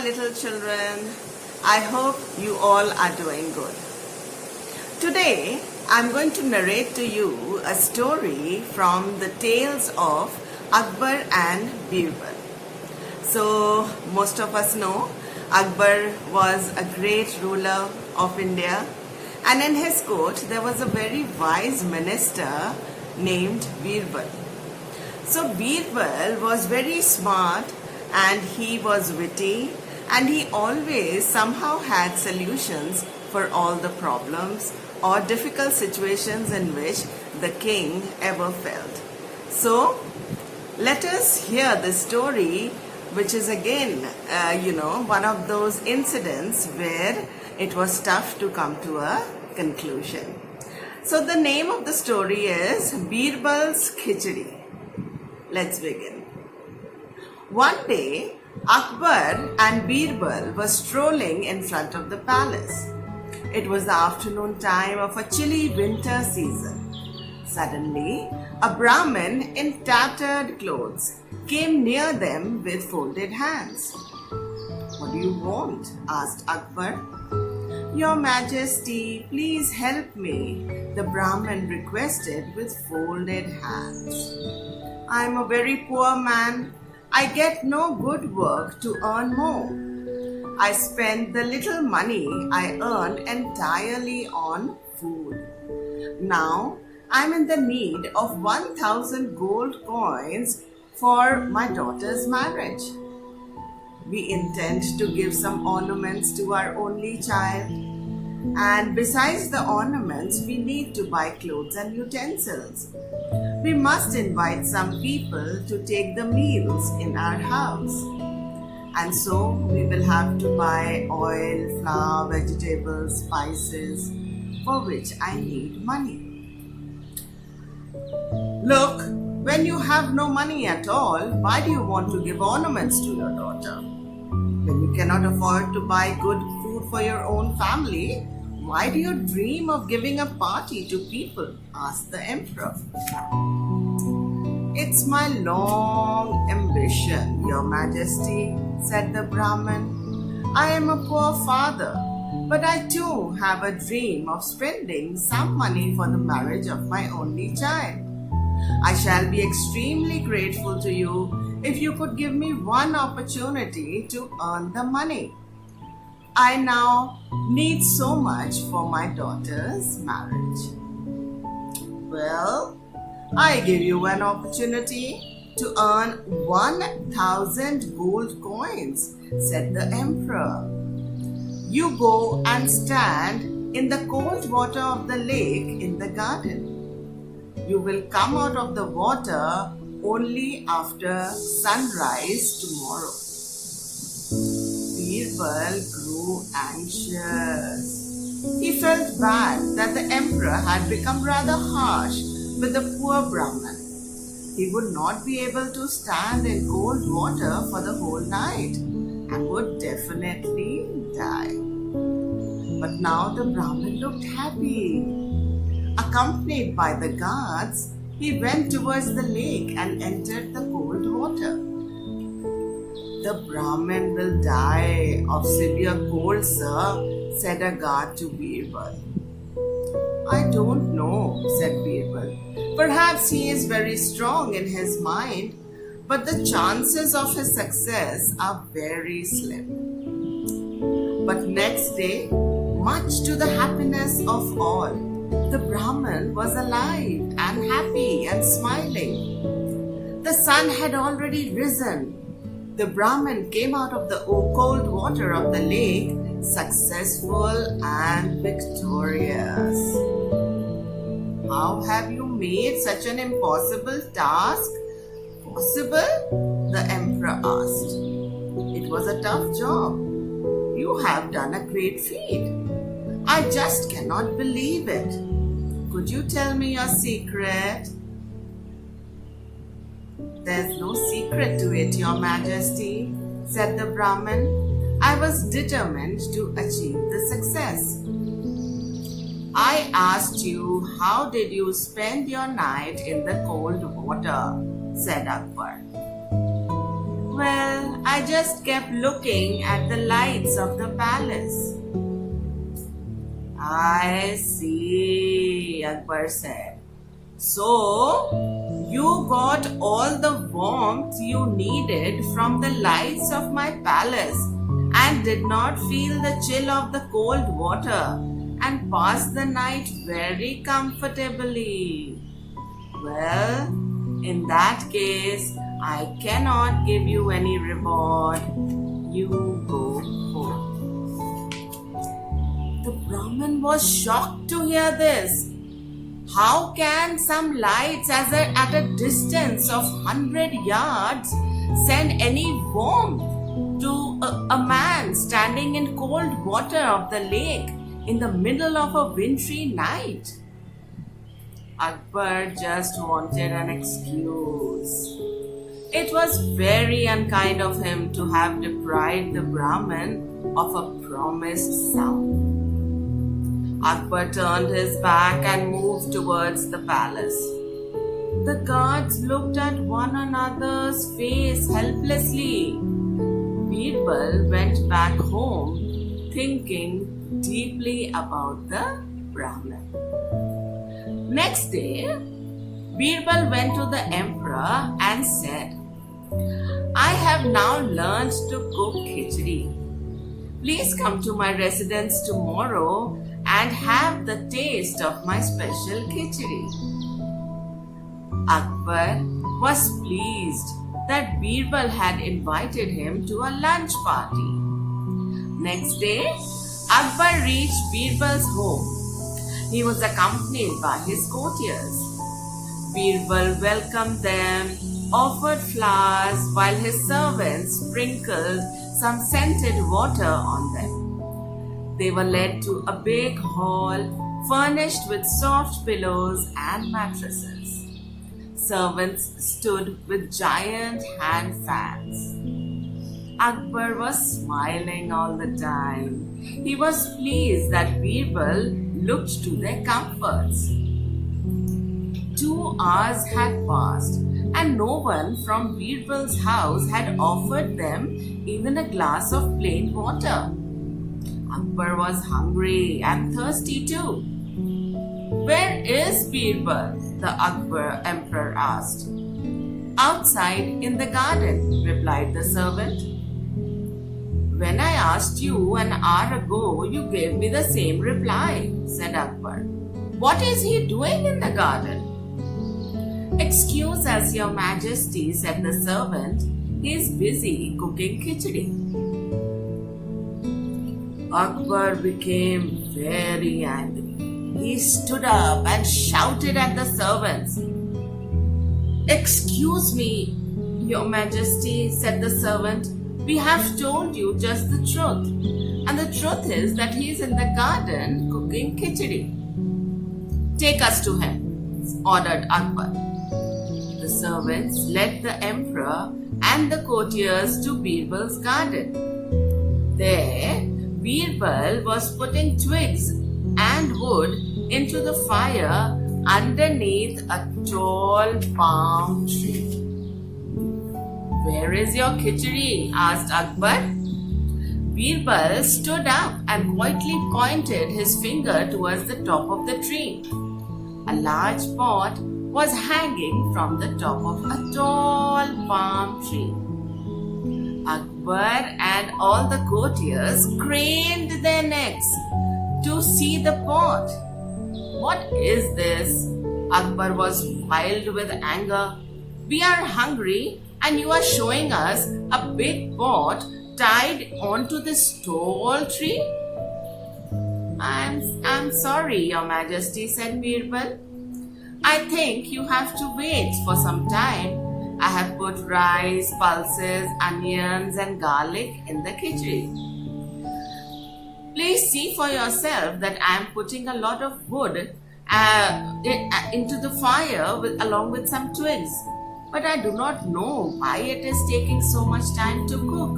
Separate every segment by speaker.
Speaker 1: little children. I hope you all are doing good. Today, I'm going to narrate to you a story from the tales of Akbar and Birbal. So, most of us know Akbar was a great ruler of India, and in his court there was a very wise minister named Birbal. So Birbal was very smart and he was witty, and he always somehow had solutions for all the problems or difficult situations in which the king ever felt. So let us hear the story, which is again, one of those incidents where it was tough to come to a conclusion. So the name of the story is Birbal's Khichdi. Let's begin. One day, Akbar and Birbal were strolling in front of the palace. It was the afternoon time of a chilly winter season. Suddenly, a Brahmin in tattered clothes came near them with folded hands. "What do you want?" asked Akbar. "Your Majesty, please help me," the Brahmin requested with folded hands. "I'm a very poor man. I get no good work to earn more. I spend the little money I earn entirely on food. Now, I'm in the need of 1,000 gold coins for my daughter's marriage. We intend to give some ornaments to our only child. And besides the ornaments, we need to buy clothes and utensils. We must invite some people to take the meals in our house. And so we will have to buy oil, flour, vegetables, spices, for which I need money." "Look, when you have no money at all, why do you want to give ornaments to your daughter? When you cannot afford to buy good food for your own family, why do you dream of giving a party to people?" asked the emperor. "It's my long ambition, Your Majesty," said the Brahmin. "I am a poor father, but I too have a dream of spending some money for the marriage of my only child. I shall be extremely grateful to you if you could give me one opportunity to earn the money. I now need so much for my daughter's marriage." "Well, I give you an opportunity to earn 1,000 gold coins," said the emperor. "You go and stand in the cold water of the lake in the garden. You will come out of the water only after sunrise tomorrow." Birbal grew anxious. He felt bad that the emperor had become rather harsh with the poor Brahmin. He would not be able to stand in cold water for the whole night and would definitely die. But now the Brahmin looked happy. Accompanied by the guards, he went towards the lake and entered the cold water. "The Brahmin will die of severe cold, sir," said a guard to Birbal. "I don't know," said Birbal. "Perhaps he is very strong in his mind, but the chances of his success are very slim." But next day, much to the happiness of all, the Brahmin was alive and happy and smiling. The sun had already risen. The Brahmin came out of the cold water of the lake successful and victorious. "How have you made such an impossible task possible?" the emperor asked. "It was a tough job. You have done a great feat. I just cannot believe it. Could you tell me your secret?" "There's no secret to it, Your Majesty," said the Brahmin. "I was determined to achieve the success. I asked you, how did you spend your night in the cold water?" said Akbar. Well, I just kept looking at the lights of the palace. I see, Akbar said. So, you got all the warmth you needed from the lights of my palace and did not feel the chill of the cold water and passed the night very comfortably. Well, in that case, I cannot give you any reward. You go home. The Brahmin was shocked to hear this. How can some lights at a distance of 100 yards send any warmth to a man standing in cold water of the lake in the middle of a wintry night? Akbar just wanted an excuse. It was very unkind of him to have deprived the Brahmin of a promised sum. Akbar turned his back and moved towards the palace. The guards looked at one another's face helplessly. Birbal went back home thinking deeply about the Brahmin. Next day, Birbal went to the emperor and said, I have now learned to cook khichdi. Please come to my residence tomorrow and have the taste of my special khichdi. Akbar was pleased that Birbal had invited him to a lunch party. Next day, Akbar reached Birbal's home. He was accompanied by his courtiers. Birbal welcomed them, offered flowers, while his servants sprinkled some scented water on them. They were led to a big hall furnished with soft pillows and mattresses. Servants stood with giant hand fans. Akbar was smiling all the time. He was pleased that Birbal looked to their comforts. 2 hours had passed and no one from Birbal's house had offered them even a glass of plain water. Akbar was hungry and thirsty too. Where is Birbal? The Akbar emperor asked. Outside in the garden, replied the servant. When I asked you an hour ago, you gave me the same reply, said Akbar. What is he doing in the garden? Excuse us, your majesty, said the servant. He is busy cooking khichdi. Akbar became very angry. He stood up and shouted at the servants. Excuse me, your majesty, said the servant. We have told you just the truth. And the truth is that he is in the garden cooking khichdi. Take us to him, ordered Akbar. The servants led the emperor and the courtiers to Birbal's garden. There, Birbal was putting twigs and wood into the fire underneath a tall palm tree. Where is your khichdi? Asked Akbar. Birbal stood up and quietly pointed his finger towards the top of the tree. A large pot was hanging from the top of a tall palm tree. Akbar and all the courtiers craned their necks to see the pot. What is this? Akbar was wild with anger. We are hungry and you are showing us a big pot tied onto this tall tree? I'm sorry, your majesty, said Birbal. I think you have to wait for some time. I have put rice, pulses, onions and garlic in the khichdi. Please see for yourself that I am putting a lot of wood into the fire along with some twigs. But I do not know why it is taking so much time to cook.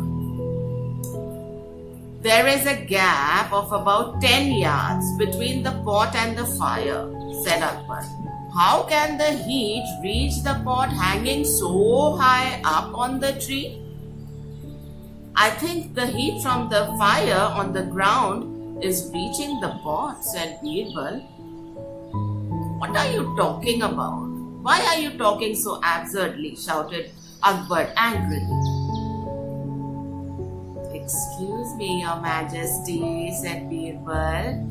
Speaker 1: There is a gap of about 10 yards between the pot and the fire, said Akbar. How can the heat reach the pot hanging so high up on the tree?
Speaker 2: I think the heat from the fire on the ground is reaching the pot, said Birbal. What are you talking about? Why are you talking so absurdly? Shouted Akbar angrily. Excuse me, Your Majesty, said Birbal.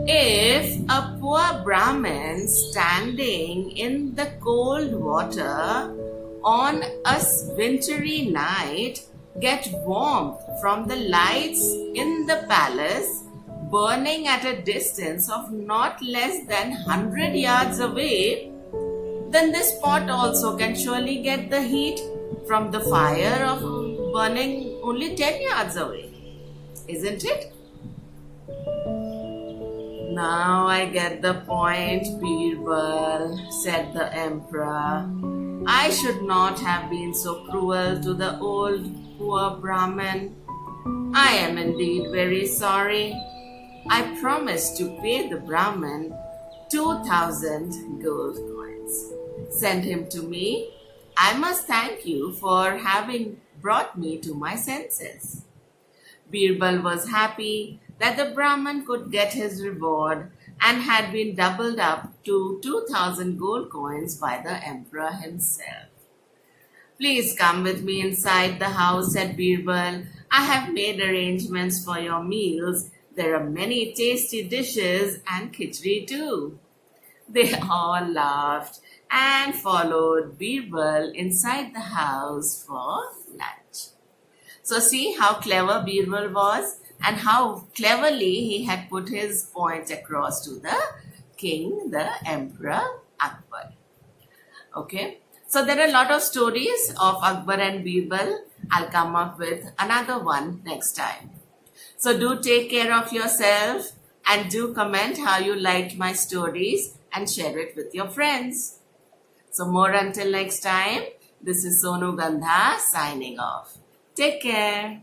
Speaker 2: If a poor Brahmin standing in the cold water on a wintry night get warmth from the lights in the palace burning at a distance of not less than 100 yards away, then this pot also can surely get the heat from the fire of burning only 10 yards away, isn't it? Now I get the point, Birbal, said the emperor. I should not have been so cruel to the old poor Brahmin. I am indeed very sorry. I promised to pay the Brahmin 2,000 gold coins. Send him to me. I must thank you for having brought me to my senses. Birbal was happy that the Brahmin could get his reward and had been doubled up to 2,000 gold coins by the emperor himself. Please come with me inside the house, said Birbal. I have made arrangements for your meals. There are many tasty dishes and khichdi too. They all laughed and followed Birbal inside the house for lunch. So see how clever Birbal was and how cleverly he had put his point across to the king, the emperor Akbar. Okay, so there are a lot of stories of Akbar and Birbal. I'll come up with another one next time. So do take care of yourself and do comment how you liked my stories and share it with your friends. So more until next time, this is Sonu Gandha signing off. Take care.